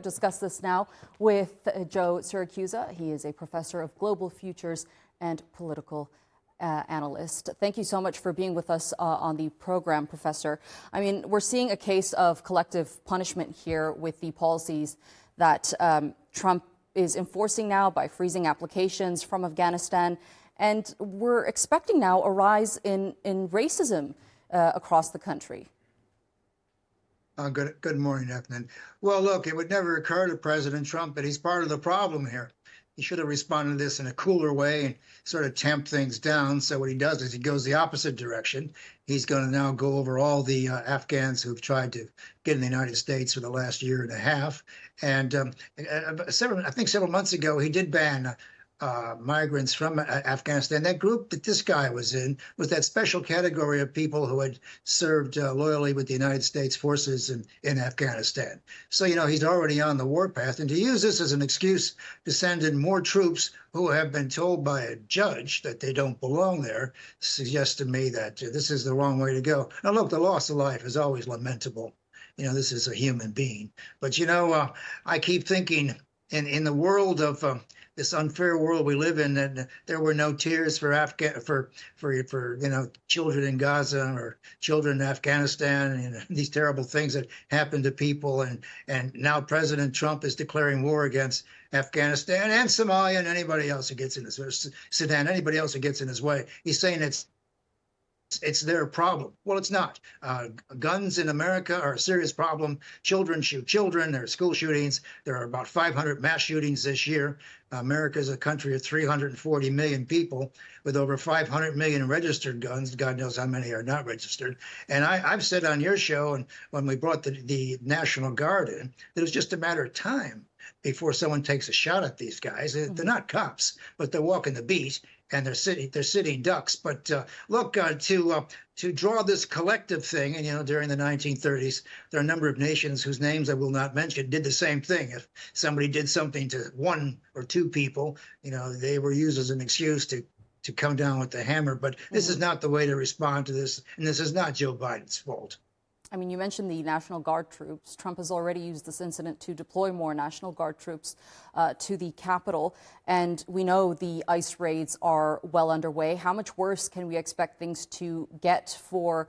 Discuss this now with Joe Siracusa. He is a professor of global futures and political analyst. Thank you so much for being with us on the program, Professor. I mean, we're seeing a case of collective punishment here with the policies that Trump is enforcing now by freezing applications from Afghanistan. And we're expecting now a rise in racism across the country. Good morning, Afghan. Well, look, it would never occur to President Trump that he's part of the problem here. He should have responded to this in a cooler way and sort of tamped things down. So what he does is he goes the opposite direction. He's going to now go over all the Afghans who've tried to get in the United States for the last year and a half. And I think several months ago, he did ban migrants from Afghanistan. That group that this guy was in was that special category of people who had served loyally with the United States forces in Afghanistan. So, you know, he's already on the warpath. And to use this as an excuse to send in more troops who have been told by a judge that they don't belong there suggests to me that this is the wrong way to go. Now, look, the loss of life is always lamentable. You know, this is a human being. But, you know, I keep thinking in the world of this unfair world we live in, and there were no tears for you know, children in Gaza or children in Afghanistan, and these terrible things that happen to people. And now President Trump is declaring war against Afghanistan and Somalia and anybody else who gets in his Sudan, anybody else who gets in his way. He's saying it's their problem. Well, it's not. Guns in America are a serious problem. Children shoot children. There are school shootings. There are about 500 mass shootings this year. America is a country of 340 million people with over 500 million registered guns. God knows how many are not registered. And I've said on your show, and when we brought the National Guard in, that it was just a matter of time before someone takes a shot at these guys. They're not cops, but they're walking the beat. And they're sitting ducks. But look, to draw this collective thing, and you know, during the 1930s, there are a number of nations whose names I will not mention did the same thing. If somebody did something to one or two people, you know, they were used as an excuse to come down with the hammer. But this is not the way to respond to this, and this is not Joe Biden's fault. I mean, you mentioned the National Guard troops. Trump has already used this incident to deploy more National Guard troops to the Capitol. And we know the ICE raids are well underway. How much worse can we expect things to get for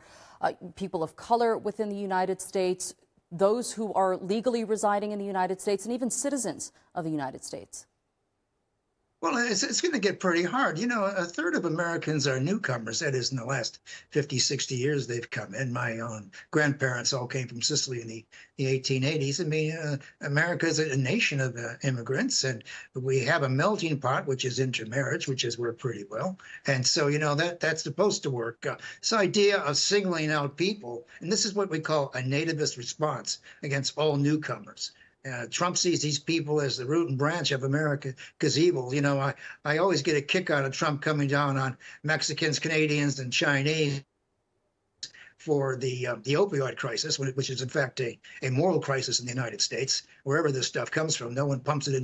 people of color within the United States, those who are legally residing in the United States, and even citizens of the United States? Well, it's going to get pretty hard. You know, a third of Americans are newcomers. That is, in the last 50, 60 years, they've come in. My own grandparents all came from Sicily in the 1880s. I mean, America is a nation of immigrants, and we have a melting pot, which is intermarriage, which has worked pretty well. And so, you know, that's supposed to work. This idea of singling out people, and this is what we call a nativist response against all newcomers. Trump sees these people as the root and branch of America's evil. You know, I always get a kick out of Trump coming down on Mexicans, Canadians, and Chinese for the opioid crisis, which is in fact a moral crisis in the United States. Wherever this stuff comes from, no one pumps it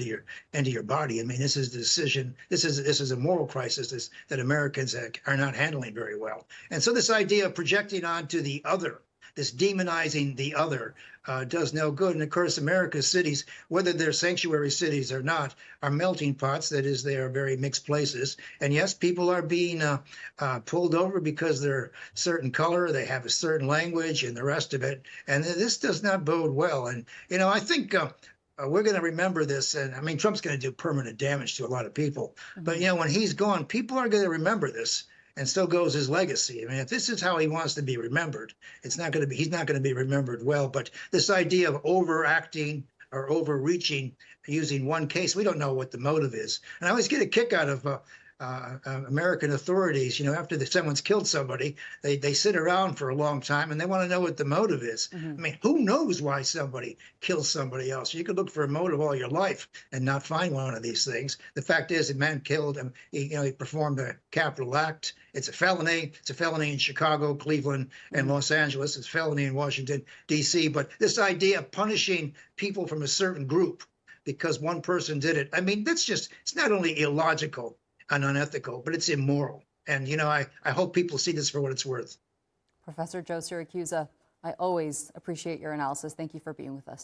into your body. I mean, this is the decision. This is a moral crisis that Americans are not handling very well. And so this idea of projecting onto the other, this demonizing the other, does no good. And of course, America's cities, whether they're sanctuary cities or not, are melting pots. That is, they are very mixed places. And yes, people are being pulled over because they're a certain color, they have a certain language, and the rest of it. And this does not bode well. And, you know, I think we're going to remember this. And I mean, Trump's going to do permanent damage to a lot of people. But, you know, when he's gone, people are going to remember this. And so goes his legacy. I mean, if this is how he wants to be remembered, he's not going to be remembered well. But this idea of overacting or overreaching using one case, we don't know what the motive is. And I always get a kick out of American authorities. You know, after someone's killed somebody, they sit around for a long time and they want to know what the motive is. I mean, who knows why somebody kills somebody else? You could look for a motive all your life and not find one of these things. The fact is, the man killed him. He performed a capital act. It's a felony. It's a felony in Chicago, Cleveland, and Los Angeles. It's a felony in Washington, D.C. But this idea of punishing people from a certain group because one person did it, I mean, it's not only illogical and unethical, but it's immoral. And, you know, I hope people see this for what it's worth. Professor Joe Siracusa, I always appreciate your analysis. Thank you for being with us.